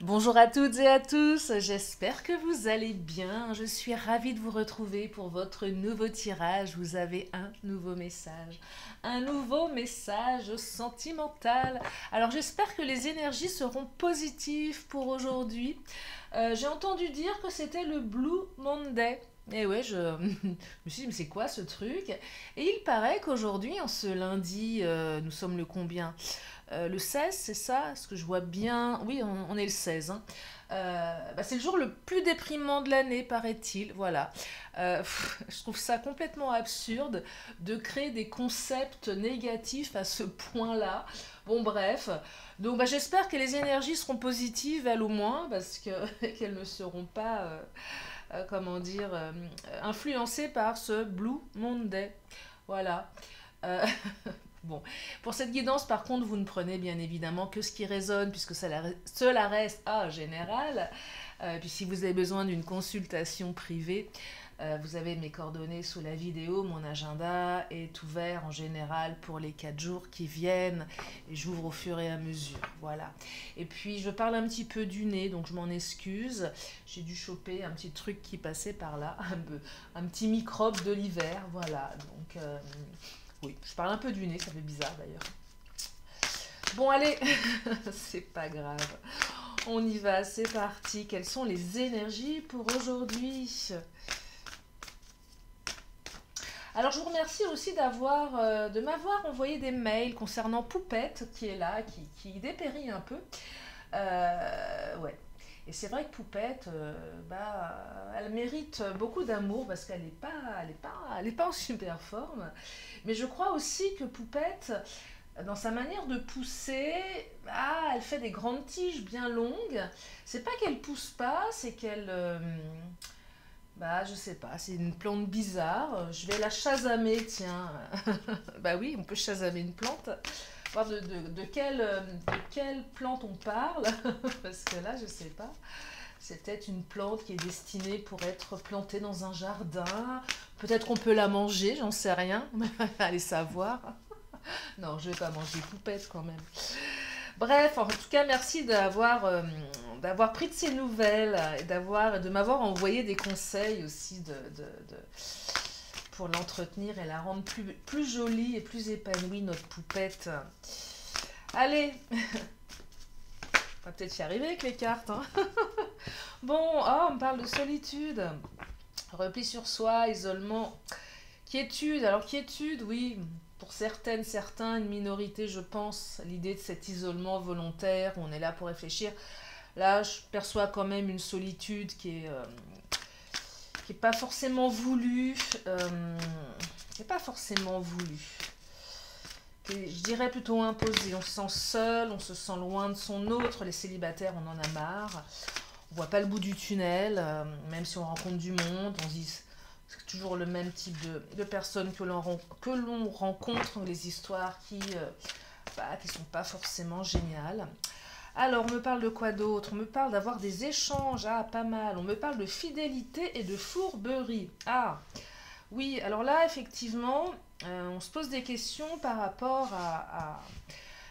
Bonjour à toutes et à tous, j'espère que vous allez bien. Je suis ravie de vous retrouver pour votre nouveau tirage. Vous avez un nouveau message sentimental. Alors j'espère que les énergies seront positives pour aujourd'hui. J'ai entendu dire que c'était le Blue Monday. Et ouais, je me suis dit, mais c'est quoi ce truc? Et il paraît qu'aujourd'hui, en ce lundi, nous sommes le combien? Le 16, c'est ça? Est-ce que je vois bien? Oui, on est le 16, hein. C'est le jour le plus déprimant de l'année, paraît-il. Voilà. Je trouve ça complètement absurde de créer des concepts négatifs à ce point-là. Bon, bref. Donc, j'espère que les énergies seront positives, elles au moins, parce que qu'elles ne seront pas, comment dire, influencées par ce Blue Monday. Voilà. Euh, Bon, pour cette guidance, par contre, vous ne prenez bien évidemment que ce qui résonne, puisque cela reste à général. Puis si vous avez besoin d'une consultation privée, vous avez mes coordonnées sous la vidéo. Mon agenda est ouvert en général pour les 4 jours qui viennent. Et j'ouvre au fur et à mesure. Voilà. Et puis, je parle un petit peu du nez, donc je m'en excuse. J'ai dû choper un petit truc qui passait par là, un petit microbe de l'hiver. Voilà. Donc, oui, je parle un peu du nez, ça fait bizarre d'ailleurs. Bon, allez, c'est pas grave. On y va, c'est parti. Quelles sont les énergies pour aujourd'hui? Alors, je vous remercie aussi de m'avoir envoyé des mails concernant Poupette, qui est là, qui dépérit un peu. Ouais. Et c'est vrai que Poupette, elle mérite beaucoup d'amour parce qu'elle n'est pas, elle est pas en super forme. Mais je crois aussi que Poupette, dans sa manière de pousser, elle fait des grandes tiges bien longues. C'est pas qu'elle pousse pas, c'est qu'elle, je sais pas, c'est une plante bizarre. Je vais la chasamer, tiens. Bah oui, on peut chasamer une plante. Voir de quelle plante on parle, parce que là, je sais pas. C'est peut-être une plante qui est destinée pour être plantée dans un jardin. Peut-être qu'on peut la manger, j'en sais rien. Allez savoir. Non, je vais pas manger Poupette quand même. Bref, en tout cas, merci d'avoir pris de ces nouvelles et de m'avoir envoyé des conseils aussi pour l'entretenir et la rendre plus jolie et plus épanouie, notre Poupette. Allez, on va peut-être y arriver avec les cartes, hein. Bon, on me parle de solitude, repli sur soi, isolement, quiétude. Alors quiétude, oui, pour certaines, certains, une minorité, je pense, l'idée de cet isolement volontaire, où on est là pour réfléchir. Là, je perçois quand même une solitude qui est pas forcément voulue, qui est pas forcément voulue. Je dirais plutôt imposée. On se sent seul, on se sent loin de son autre. Les célibataires, on en a marre. On voit pas le bout du tunnel, même si on rencontre du monde, on se dit c'est toujours le même type de personnes que l'on rencontre, les histoires qui sont pas forcément géniales. Alors, on me parle de quoi d'autre? On me parle d'avoir des échanges, pas mal. On me parle de fidélité et de fourberie. Ah, oui, alors là, effectivement, on se pose des questions par rapport à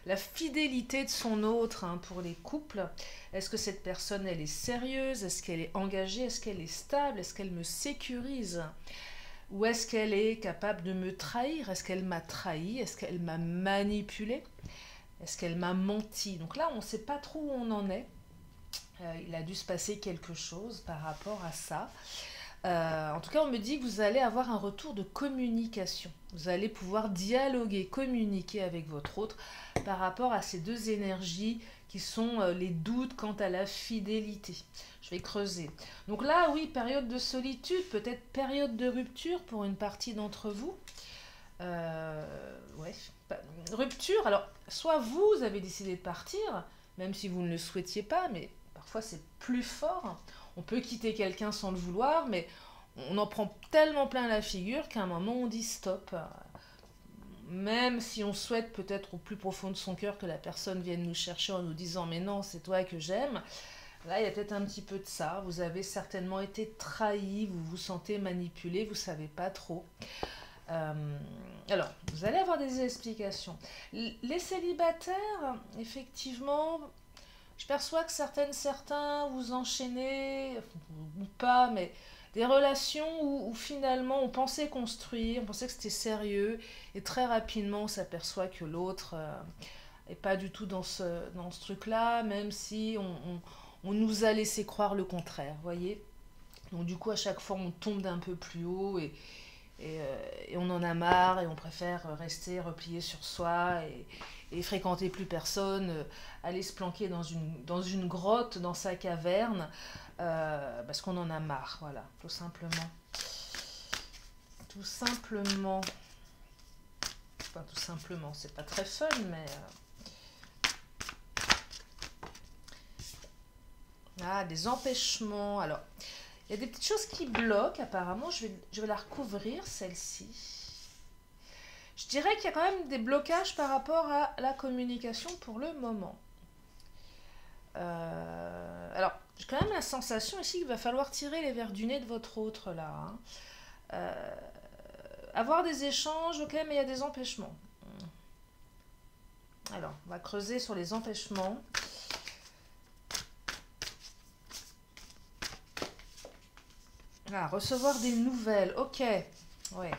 la fidélité de son autre, hein, pour les couples. Est-ce que cette personne, elle est sérieuse? Est-ce qu'elle est engagée? Est-ce qu'elle est stable? Est-ce qu'elle me sécurise? Ou est-ce qu'elle est capable de me trahir? Est-ce qu'elle m'a trahi? Est-ce qu'elle m'a manipulé? Est-ce qu'elle m'a menti? Donc là, on ne sait pas trop où on en est. Il a dû se passer quelque chose par rapport à ça. En tout cas, on me dit que vous allez avoir un retour de communication. Vous allez pouvoir dialoguer, communiquer avec votre autre par rapport à ces deux énergies qui sont les doutes quant à la fidélité. Je vais creuser. Donc là, oui, période de solitude, peut-être période de rupture pour une partie d'entre vous. Ouais. Rupture, alors, soit vous avez décidé de partir, même si vous ne le souhaitiez pas, mais parfois c'est plus fort. On peut quitter quelqu'un sans le vouloir, mais on en prend tellement plein la figure qu'à un moment on dit stop. Même si on souhaite peut-être au plus profond de son cœur que la personne vienne nous chercher en nous disant mais non, c'est toi que j'aime. Là, il y a peut-être un petit peu de ça. Vous avez certainement été trahi, vous vous sentez manipulé, vous ne savez pas trop. Euh, alors, vous allez avoir des explications. Les célibataires, effectivement, je perçois que certains vous enchaînez, ou pas, mais des relations où finalement on pensait construire, on pensait que c'était sérieux, et très rapidement on s'aperçoit que l'autre est pas du tout dans ce truc-là, même si on nous a laissé croire le contraire, voyez. Donc du coup à chaque fois on tombe d'un peu plus haut et on en a marre et on préfère rester replié sur soi et fréquenter plus personne, aller se planquer dans une grotte, dans sa caverne, parce qu'on en a marre, voilà, tout simplement. Tout simplement. Enfin, tout simplement, c'est pas très fun, mais... Ah, des empêchements. Alors, il y a des petites choses qui bloquent, apparemment. Je vais la recouvrir, celle-ci. Je dirais qu'il y a quand même des blocages par rapport à la communication pour le moment. Alors, j'ai quand même la sensation ici qu'il va falloir tirer les verres du nez de votre autre, là. Hein. Avoir des échanges, ok, mais il y a des empêchements. Alors, on va creuser sur les empêchements. Ah, recevoir des nouvelles, ok. Ouais.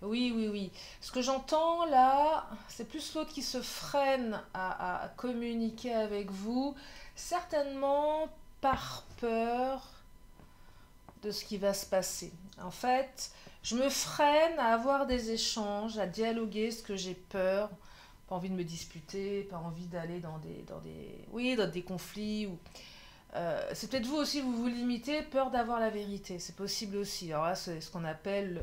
Oui. Ce que j'entends là, c'est plus l'autre qui se freine à communiquer avec vous, certainement par peur de ce qui va se passer. En fait, je me freine à avoir des échanges, à dialoguer ce que j'ai peur. Pas envie de me disputer, pas envie d'aller dans des conflits. C'est peut-être vous aussi, vous vous limitez, peur d'avoir la vérité. C'est possible aussi. Alors là, c'est ce qu'on appelle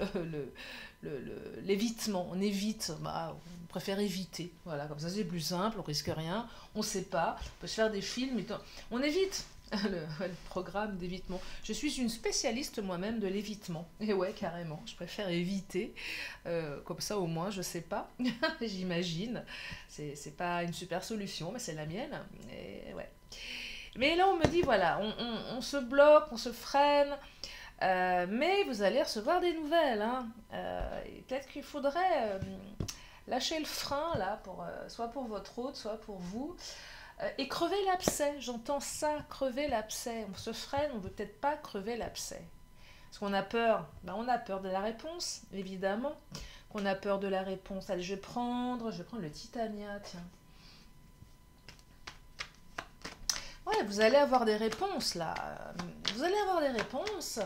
l'évitement. On évite, on préfère éviter. Voilà, comme ça c'est plus simple, on risque rien, on sait pas. On peut se faire des films, on évite. Le programme d'évitement. Je suis une spécialiste moi-même de l'évitement. Et ouais, carrément, je préfère éviter. Comme ça, au moins, je sais pas. J'imagine. C'est pas une super solution, mais c'est la mienne. Et ouais. Mais là, on me dit, voilà, on se bloque, on se freine. Mais vous allez recevoir des nouvelles. Hein. Peut-être qu'il faudrait lâcher le frein, là, soit pour votre hôte, soit pour vous. Et crever l'abcès, j'entends ça, crever l'abcès. On se freine, on ne veut peut-être pas crever l'abcès. Parce qu'on a peur, on a peur de la réponse, évidemment. Qu'on a peur de la réponse. Allez, je vais prendre le Titania, tiens. Ouais, vous allez avoir des réponses, là. Vous allez avoir des réponses,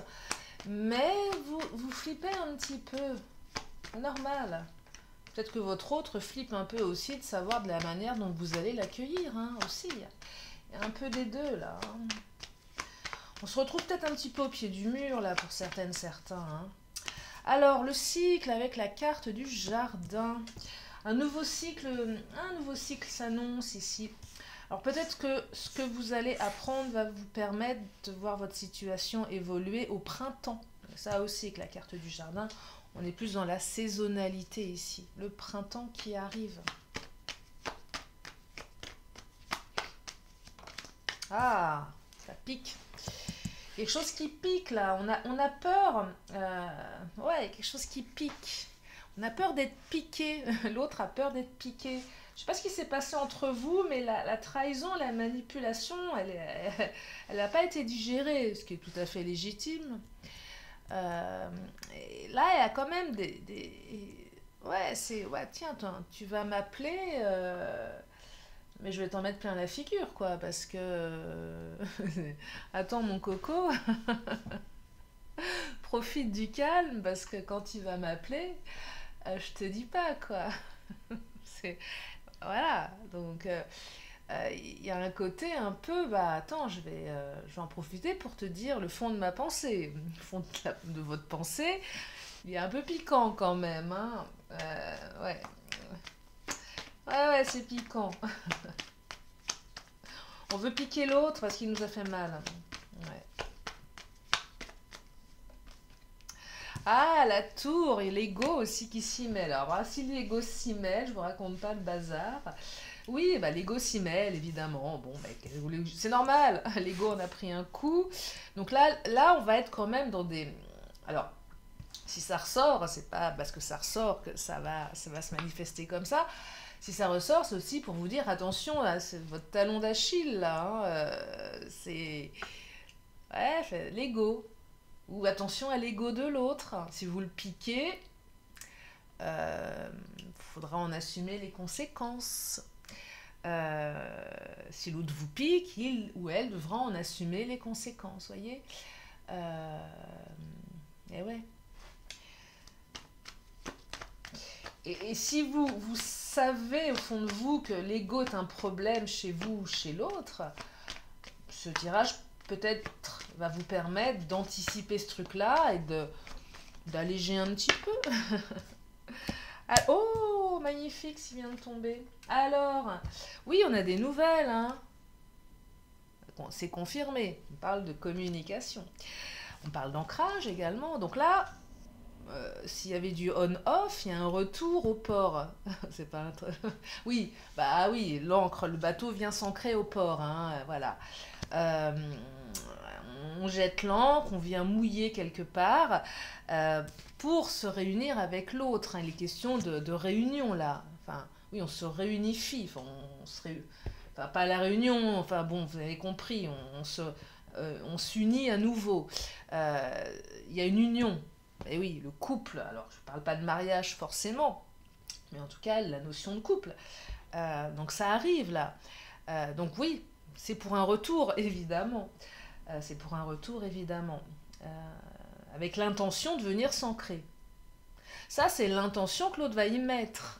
mais vous flippez un petit peu. C'est normal. Peut-être que votre autre flippe un peu aussi de savoir de la manière dont vous allez l'accueillir, hein, aussi. Il y a un peu des deux, là. On se retrouve peut-être un petit peu au pied du mur, là, pour certains. Hein. Alors, le cycle avec la carte du jardin. Un nouveau cycle s'annonce ici. Alors, peut-être que ce que vous allez apprendre va vous permettre de voir votre situation évoluer au printemps. Ça aussi, avec la carte du jardin. On est plus dans la saisonnalité ici. Le printemps qui arrive. Ah, ça pique. Quelque chose qui pique là. On a peur. Ouais, quelque chose qui pique. On a peur d'être piqué. L'autre a peur d'être piqué. Je ne sais pas ce qui s'est passé entre vous, mais la trahison, la manipulation, elle n'a pas été digérée, ce qui est tout à fait légitime. Et là, il y a quand même ouais, tiens, tu vas m'appeler, mais je vais t'en mettre plein la figure, quoi, parce que... Attends, mon coco, profite du calme, parce que quand il va m'appeler, je te dis pas, quoi. Voilà, donc... il y a un côté un peu, attends, je vais en profiter pour te dire le fond de ma pensée. Le fond de votre pensée, il est un peu piquant quand même. Hein. Ouais, c'est piquant. On veut piquer l'autre parce qu'il nous a fait mal. Ouais. Ah, la tour et l'ego aussi qui s'y mêle. Alors, si l'ego s'y mêle, je vous raconte pas le bazar. Oui, l'ego s'y mêle, évidemment. Bon, c'est normal. L'ego en a pris un coup. Donc là, on va être quand même dans des... Alors, si ça ressort, c'est pas parce que ça ressort que ça va se manifester comme ça. Si ça ressort, c'est aussi pour vous dire, attention, là, c'est votre talon d'Achille, là. Hein, c'est... Ouais, l'ego. Ou attention à l'ego de l'autre. Si vous le piquez, faudra en assumer les conséquences. Si l'autre vous pique, il ou elle devra en assumer les conséquences, voyez. Et ouais. Et si vous savez au fond de vous que l'ego est un problème chez vous ou chez l'autre, ce tirage peut-être va vous permettre d'anticiper ce truc-là et d'alléger un petit peu. Ah, oh, magnifique, s'il vient de tomber. Alors, oui, on a des nouvelles, hein. Bon, c'est confirmé. On parle de communication. On parle d'ancrage également. Donc là, s'il y avait du on-off, il y a un retour au port. C'est pas un truc... Oui, bah oui, l'ancre, le bateau vient s'ancrer au port, hein, voilà. On jette l'ancre, on vient mouiller quelque part pour se réunir avec l'autre. Hein. Il est question de réunion là. Enfin, oui, on se réunifie. Enfin, enfin, pas la réunion. Enfin, bon, vous avez compris. On s'unit à nouveau. Il y a une union. Et oui, le couple. Alors, je ne parle pas de mariage forcément, mais en tout cas, la notion de couple. Donc, ça arrive là. Donc oui, c'est pour un retour, évidemment. C'est pour un retour, évidemment. Avec l'intention de venir s'ancrer. Ça, c'est l'intention que l'autre va y mettre.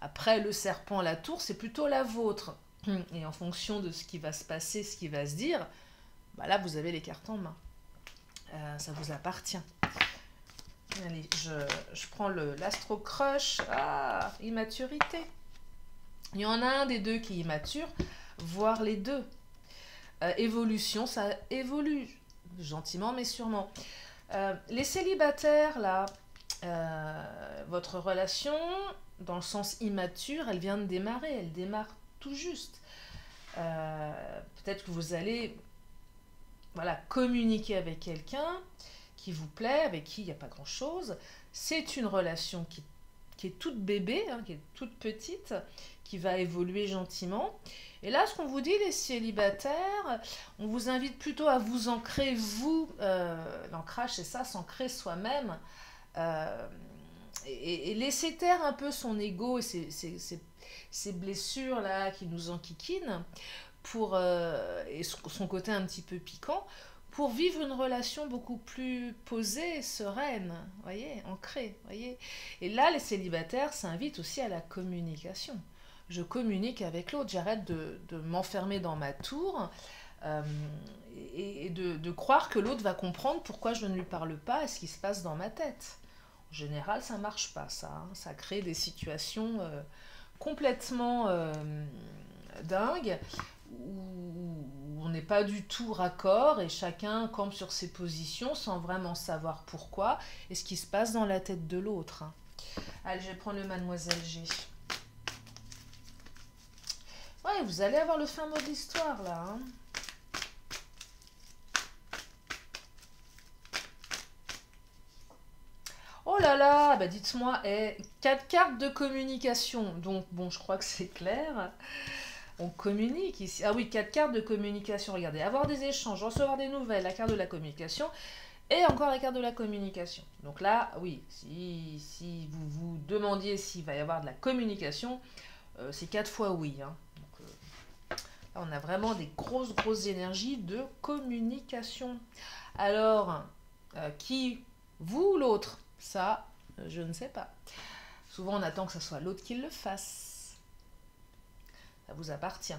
Après, le serpent, la tour, c'est plutôt la vôtre. Et en fonction de ce qui va se passer, ce qui va se dire, bah là, vous avez les cartes en main. Ça vous appartient. Allez, je prends l'Astro Crush. Ah, immaturité. Il y en a un des deux qui est immature, voire les deux. Évolution, ça évolue, gentiment mais sûrement. Les célibataires, là, votre relation, dans le sens immature, elle vient de démarrer, elle démarre tout juste. Peut-être que vous allez communiquer avec quelqu'un qui vous plaît, avec qui il n'y a pas grand-chose. C'est une relation qui est toute bébé, hein, qui est toute petite, qui va évoluer gentiment. Et là, ce qu'on vous dit, les célibataires, on vous invite plutôt à vous ancrer, vous, l'ancrage, c'est ça, s'ancrer soi-même, et laisser taire un peu son ego et ces blessures-là qui nous enquiquinent, et son côté un petit peu piquant, pour vivre une relation beaucoup plus posée, sereine, voyez, ancrée, voyez. Et là, les célibataires s'invitent aussi à la communication. Je communique avec l'autre, j'arrête de m'enfermer dans ma tour et de croire que l'autre va comprendre pourquoi je ne lui parle pas et ce qui se passe dans ma tête. En général, ça ne marche pas, ça. Hein. Ça crée des situations complètement dingues où on n'est pas du tout raccord et chacun campe sur ses positions sans vraiment savoir pourquoi et ce qui se passe dans la tête de l'autre. Hein. Allez, je vais prendre le Mademoiselle G. Ouais, vous allez avoir le fin mot de l'histoire, là. Hein. Oh là là, bah dites-moi, 4 cartes de communication. Donc, bon, je crois que c'est clair. On communique ici. Ah oui, 4 cartes de communication. Regardez, avoir des échanges, recevoir des nouvelles, la carte de la communication. Et encore la carte de la communication. Donc là, oui, si vous vous demandiez s'il va y avoir de la communication, c'est 4 fois oui. Hein. Là, on a vraiment des grosses énergies de communication. Alors, qui, vous ou l'autre? Ça, je ne sais pas. Souvent, on attend que ce soit l'autre qui le fasse. Ça vous appartient.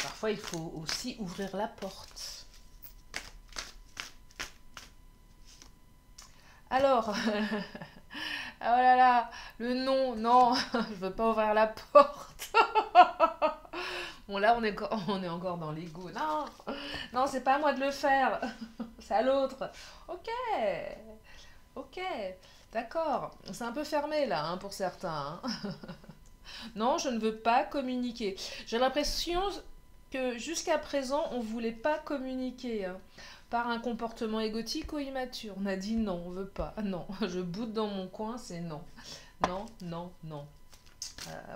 Parfois, il faut aussi ouvrir la porte. Alors, oh là là, le non, je veux pas ouvrir la porte. Bon, là, on est encore dans l'ego. Non, c'est pas à moi de le faire. C'est à l'autre. Ok, d'accord. C'est un peu fermé, là, hein, pour certains. Hein. Non, je ne veux pas communiquer. J'ai l'impression que jusqu'à présent, on ne voulait pas communiquer. Hein, par un comportement égotique ou immature. On a dit non, on veut pas. Non, je boude dans mon coin, c'est non. Non.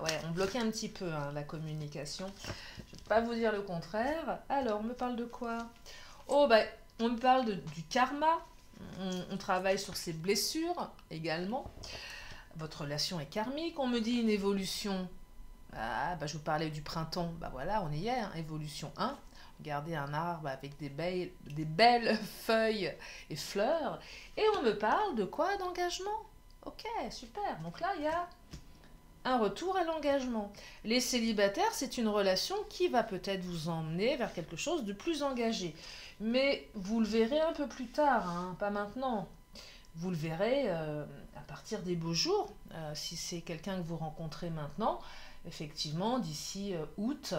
Ouais, on bloquait un petit peu hein, la communication. Je ne vais pas vous dire le contraire. Alors, on me parle de quoi? Oh, bah, on me parle du karma. On travaille sur ses blessures également. Votre relation est karmique. On me dit une évolution. Ah, bah, je vous parlais du printemps. Bah voilà, on y est. Hein, évolution 1. Regardez un arbre avec des belles feuilles et fleurs. Et on me parle de quoi? D'engagement. Ok, super. Donc là, il y a un retour à l'engagement. Les célibataires, c'est une relation qui va peut-être vous emmener vers quelque chose de plus engagé. Mais vous le verrez un peu plus tard, hein, pas maintenant. Vous le verrez à partir des beaux jours. Si c'est quelqu'un que vous rencontrez maintenant, effectivement, d'ici août,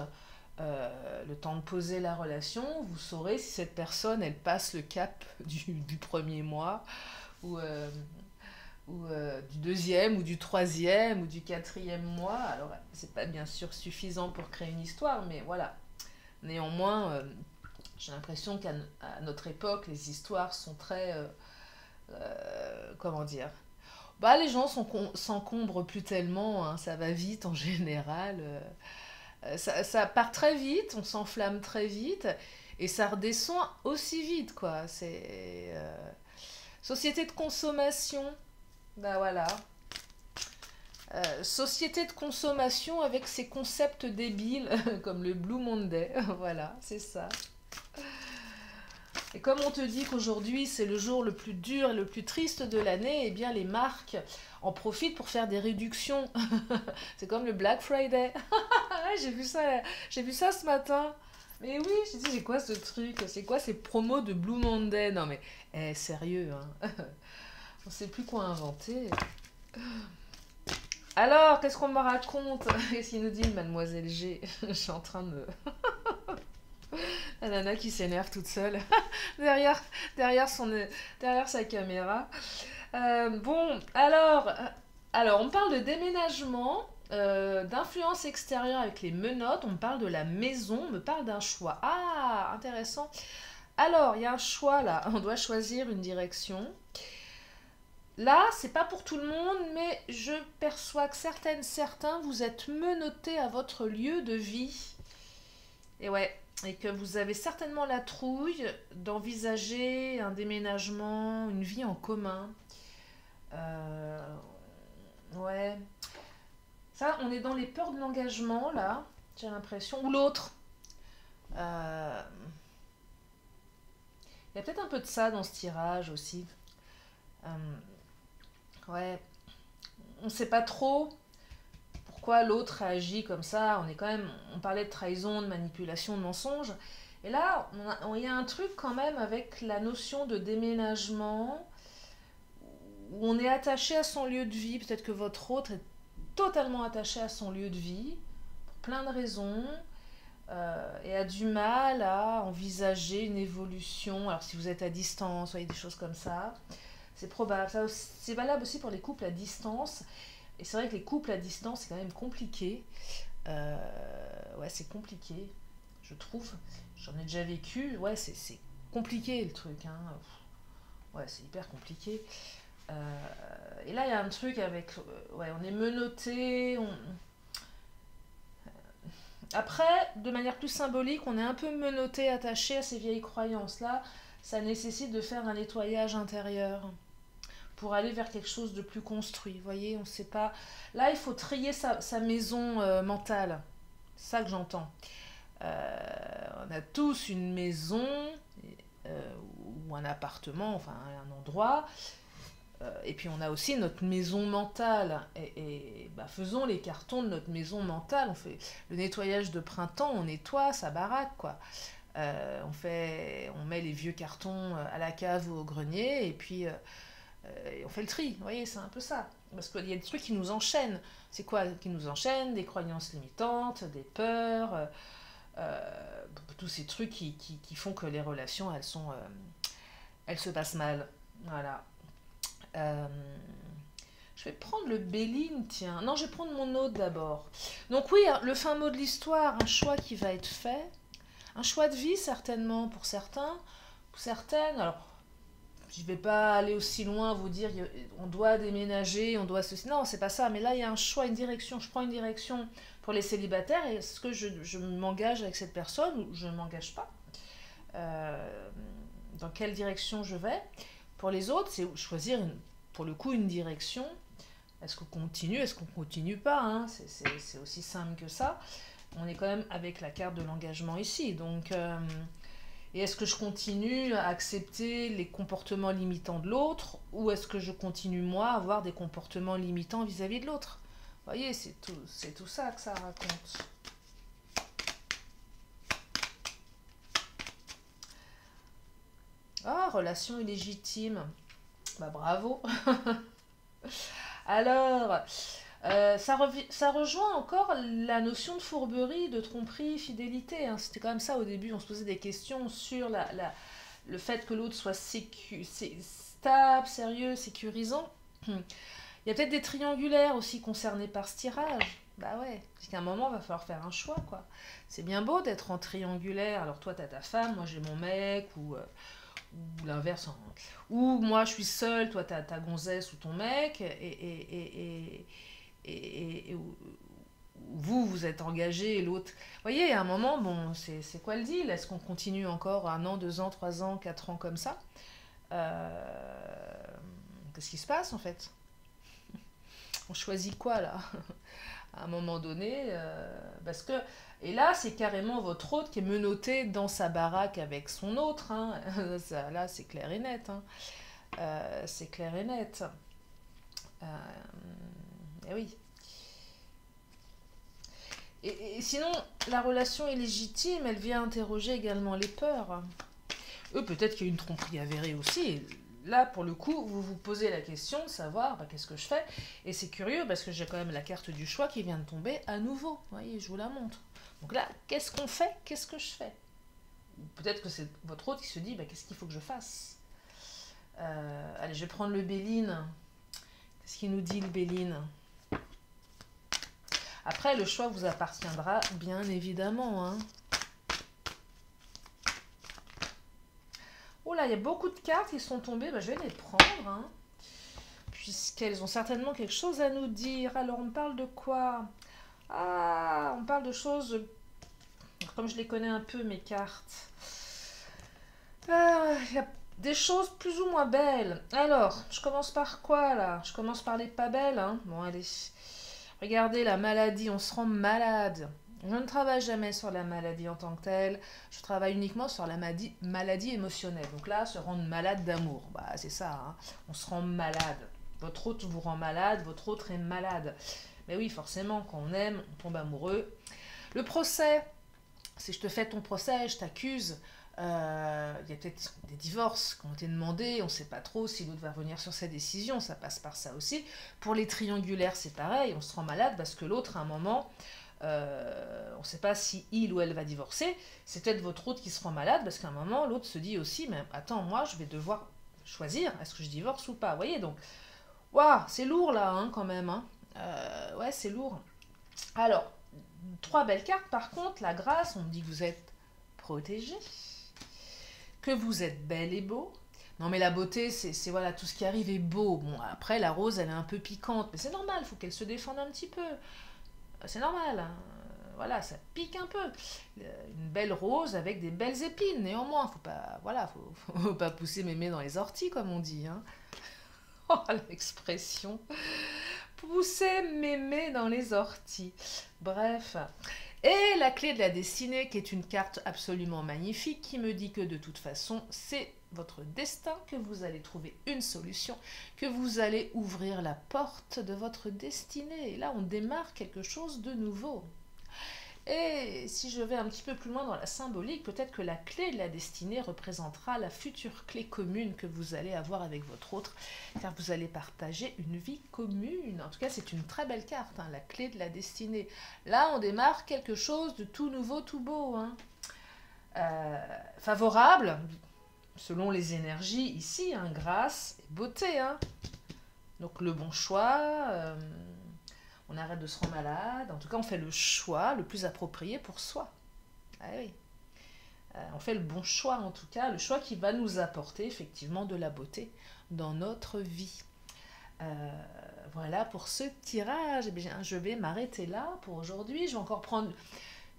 le temps de poser la relation, vous saurez si cette personne, elle passe le cap du premier mois ou du deuxième, ou du troisième, ou du quatrième mois. Alors, c'est pas bien sûr suffisant pour créer une histoire, mais voilà. Néanmoins, j'ai l'impression qu'à notre époque, les histoires sont très... comment dire? Bah, les gens s'encombrent plus tellement, hein, ça va vite en général. Ça part très vite, on s'enflamme très vite, et ça redescend aussi vite, quoi. C'est... société de consommation. Bah voilà. Société de consommation avec ses concepts débiles comme le Blue Monday. Voilà, c'est ça. Et comme on te dit qu'aujourd'hui c'est le jour le plus dur et le plus triste de l'année, eh bien les marques en profitent pour faire des réductions. C'est comme le Black Friday. J'ai vu ça ce matin. Mais oui, j'ai dit, c'est quoi ce truc? C'est quoi ces promos de Blue Monday? Non mais, sérieux, hein. On sait plus quoi inventer. Alors, qu'est-ce qu'on me raconte? Qu'est-ce qu'il nous dit, Mademoiselle G? Je suis en train de... La nana qui s'énerve toute seule derrière, derrière sa caméra. Bon, alors, on parle de déménagement, d'influence extérieure avec les menottes, on parle de la maison, on me parle d'un choix. Ah, intéressant. Alors, il y a un choix là, on doit choisir une direction. Là, c'est pas pour tout le monde, mais je perçois que certains, vous êtes menottés à votre lieu de vie. Et ouais, et que vous avez certainement la trouille d'envisager un déménagement, une vie en commun. Euh, ouais. Ça, on est dans les peurs de l'engagement, là, j'ai l'impression. Ou l'autre. Euh, Il y a peut-être un peu de ça dans ce tirage aussi. Euh, ouais. On ne sait pas trop pourquoi l'autre réagit comme ça. On parlait de trahison, de manipulation, de mensonge. Et là, il y a un truc quand même avec la notion de déménagement, où on est attaché à son lieu de vie. Peut-être que votre autre est totalement attaché à son lieu de vie, pour plein de raisons, et a du mal à envisager une évolution. Alors si vous êtes à distance, vous voyez des choses comme ça, c'est probable. C'est valable aussi pour les couples à distance. Et c'est vrai que les couples à distance, c'est quand même compliqué. Ouais, c'est compliqué, je trouve. J'en ai déjà vécu. Ouais, c'est compliqué le truc. Hein. Ouais, c'est hyper compliqué. Et là, il y a un truc avec... ouais, on est menotté. Après, de manière plus symbolique, on est un peu menotté, attaché à ces vieilles croyances-là. Ça nécessite de faire un nettoyage intérieur pour aller vers quelque chose de plus construit. Vous voyez, on ne sait pas. Là, il faut trier sa maison mentale. C'est ça que j'entends. On a tous une maison ou un appartement, enfin un endroit. Et puis on a aussi notre maison mentale. Et bah, faisons les cartons de notre maison mentale. On fait le nettoyage de printemps, on nettoie sa baraque, quoi. On met les vieux cartons à la cave ou au grenier, et puis on fait le tri. Vous voyez, c'est un peu ça. Parce qu'il y a des trucs qui nous enchaînent. C'est quoi qui nous enchaîne? Des croyances limitantes, des peurs, tous ces trucs qui font que les relations, elles se passent mal. Voilà. Euh, je vais prendre le Béline, tiens. Non, je vais prendre mon autre d'abord. Donc oui, le fin mot de l'histoire, un choix qui va être fait. Un choix de vie, certainement, pour certains, pour certaines. Alors, je vais pas aller aussi loin, vous dire on doit déménager, on doit ceci. Non, c'est pas ça. Mais là, il y a un choix, une direction. Je prends une direction pour les célibataires. Est-ce que je m'engage avec cette personne ou je ne m'engage pas? Euh, dans quelle direction je vais? Pour les autres, c'est choisir pour le coup une direction. Est-ce qu'on continue? Est-ce qu'on continue pas, hein? C'est aussi simple que ça. On est quand même avec la carte de l'engagement ici. Donc, et est-ce que je continue à accepter les comportements limitants de l'autre ou est-ce que je continue moi à avoir des comportements limitants vis-à-vis de l'autre? Vous voyez, c'est tout ça que ça raconte. Ah, relation illégitime. Bah bravo. Alors, ça rejoint encore la notion de fourberie, de tromperie, fidélité, hein. C'était quand même ça au début, on se posait des questions sur le fait que l'autre soit stable, sérieux, sécurisant. Il y a peut-être des triangulaires aussi concernés par ce tirage. Bah ouais, parce qu'à un moment, il va falloir faire un choix, quoi. C'est bien beau d'être en triangulaire, alors toi, t'as ta femme, moi j'ai mon mec, ou l'inverse, hein. Ou moi je suis seule, toi t'as ta gonzesse ou ton mec, et vous êtes engagé et l'autre. Vous voyez, à un moment, bon, c'est quoi le deal? Est-ce qu'on continue encore 1 an, 2 ans, 3 ans, 4 ans comme ça? Qu'est-ce qui se passe en fait? On choisit quoi là? À un moment donné, parce que. Et là, c'est carrément votre hôte qui est menotté dans sa baraque avec son autre, hein. Ça, là, c'est clair et net, hein. C'est clair et net. Et oui. Et sinon, la relation est légitime, elle vient interroger également les peurs. Eux, peut-être qu'il y a une tromperie avérée aussi. Et là, pour le coup, vous vous posez la question de savoir bah, qu'est-ce que je fais. Et c'est curieux parce que j'ai quand même la carte du choix qui vient de tomber à nouveau. Vous voyez, je vous la montre. Donc là, qu'est-ce qu'on fait? Qu'est-ce que je fais? Peut-être que c'est votre hôte qui se dit bah, qu'est-ce qu'il faut que je fasse? Allez, je vais prendre le Béline. Qu'est-ce qu'il nous dit le Béline? Après, le choix vous appartiendra bien évidemment, hein. Oh là, il y a beaucoup de cartes qui sont tombées. Bah, je vais les prendre, hein, puisqu'elles ont certainement quelque chose à nous dire. Alors, on parle de quoi? Ah, on parle de choses... Comme je les connais un peu, mes cartes. Il y a des choses plus ou moins belles. Alors, je commence par quoi, là? Je commence par les pas belles, hein. Bon, allez. Regardez, la maladie, on se rend malade. Je ne travaille jamais sur la maladie en tant que telle. Je travaille uniquement sur la maladie émotionnelle. Donc là, se rendre malade d'amour. Bah, c'est ça, hein. On se rend malade. Votre autre vous rend malade, votre autre est malade. Mais oui, forcément, quand on aime, on tombe amoureux. Le procès, si je te fais ton procès, je t'accuse, il y a peut-être des divorces qui ont été demandés, on ne sait pas trop si l'autre va revenir sur sa décision, ça passe par ça aussi. Pour les triangulaires, c'est pareil, on se rend malade parce que l'autre, à un moment, on ne sait pas si il ou elle va divorcer, c'est peut-être votre autre qui se rend malade parce qu'à un moment, l'autre se dit aussi, mais attends, moi, je vais devoir choisir, est-ce que je divorce ou pas? Vous voyez, donc, waouh, c'est lourd là, hein, quand même, hein. Ouais, c'est lourd. Alors, 3 belles cartes, par contre, la grâce, on me dit que vous êtes protégé, que vous êtes belle et beau. Non mais la beauté, c'est voilà, tout ce qui arrive est beau. Bon, après, la rose, elle est un peu piquante, mais c'est normal, il faut qu'elle se défende un petit peu. C'est normal, hein. Voilà, ça pique un peu. Une belle rose avec des belles épines, néanmoins. Faut pas, voilà, faut pas pousser mémé dans les orties, comme on dit, hein. Oh, l'expression. Pousser mémé dans les orties. Bref. Et la clé de la destinée, qui est une carte absolument magnifique, qui me dit que de toute façon, c'est votre destin, que vous allez trouver une solution, que vous allez ouvrir la porte de votre destinée. Et là, on démarre quelque chose de nouveau. Et si je vais un petit peu plus loin dans la symbolique, peut-être que la clé de la destinée représentera la future clé commune que vous allez avoir avec votre autre, car vous allez partager une vie commune. En tout cas, c'est une très belle carte, hein, la clé de la destinée. Là, on démarre quelque chose de tout nouveau, tout beau, hein. Favorable, selon les énergies ici, hein, grâce et beauté, hein. Donc le bon choix... on arrête de se rendre malade. En tout cas, on fait le choix le plus approprié pour soi. Ah oui. On fait le bon choix en tout cas, le choix qui va nous apporter effectivement de la beauté dans notre vie. Voilà pour ce tirage. Eh bien, je vais m'arrêter là pour aujourd'hui. Je vais encore prendre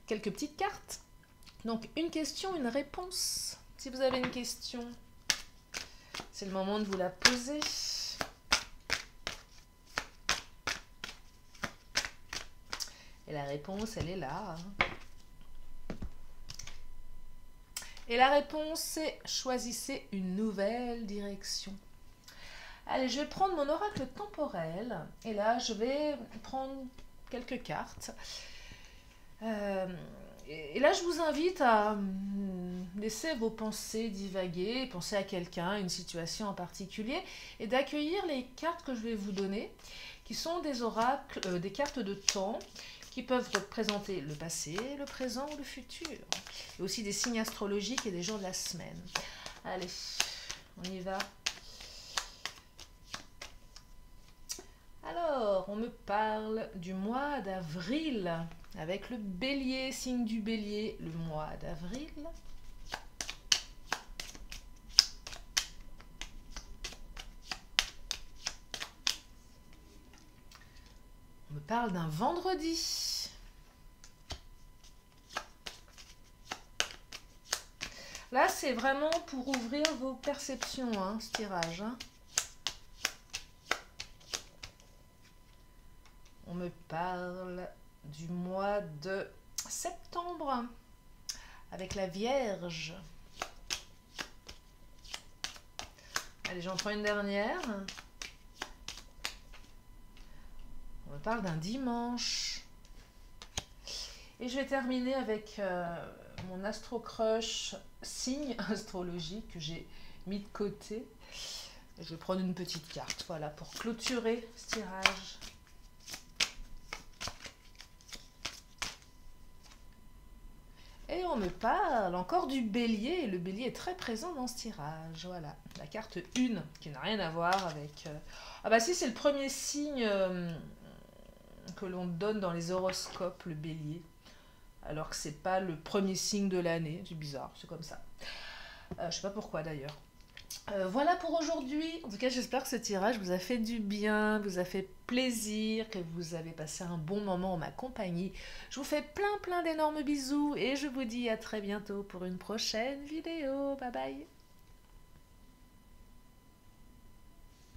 quelques petites cartes. Donc une question, une réponse. Si vous avez une question, c'est le moment de vous la poser. Et la réponse, elle est là. Et la réponse, c'est choisissez une nouvelle direction. Allez, je vais prendre mon oracle temporel. Et là, je vais prendre quelques cartes. Et là, je vous invite à laisser vos pensées divaguer, penser à quelqu'un, une situation en particulier, et d'accueillir les cartes que je vais vous donner, qui sont des oracles, des cartes de temps, qui peuvent représenter le passé, le présent ou le futur. Et aussi des signes astrologiques et des jours de la semaine. Allez, on y va. Alors, on me parle du mois d'avril, avec le bélier, signe du bélier, le mois d'avril. On me parle d'un vendredi. Là, c'est vraiment pour ouvrir vos perceptions, hein, ce tirage. Hein. On me parle du mois de septembre avec la Vierge. Allez, j'en prends une dernière. On me parle d'un dimanche. Et je vais terminer avec mon Astro Crush signe astrologique que j'ai mis de côté. Et je vais prendre une petite carte, voilà, pour clôturer ce tirage. Et on me parle encore du bélier, et le bélier est très présent dans ce tirage, voilà. La carte 1, qui n'a rien à voir avec... Ah bah si, c'est le premier signe que l'on donne dans les horoscopes, le bélier. Alors que c'est pas le premier signe de l'année, c'est bizarre, c'est comme ça. Je sais pas pourquoi d'ailleurs. Voilà pour aujourd'hui. En tout cas, j'espère que ce tirage vous a fait du bien, vous a fait plaisir, que vous avez passé un bon moment en ma compagnie. Je vous fais plein d'énormes bisous et je vous dis à très bientôt pour une prochaine vidéo. Bye bye.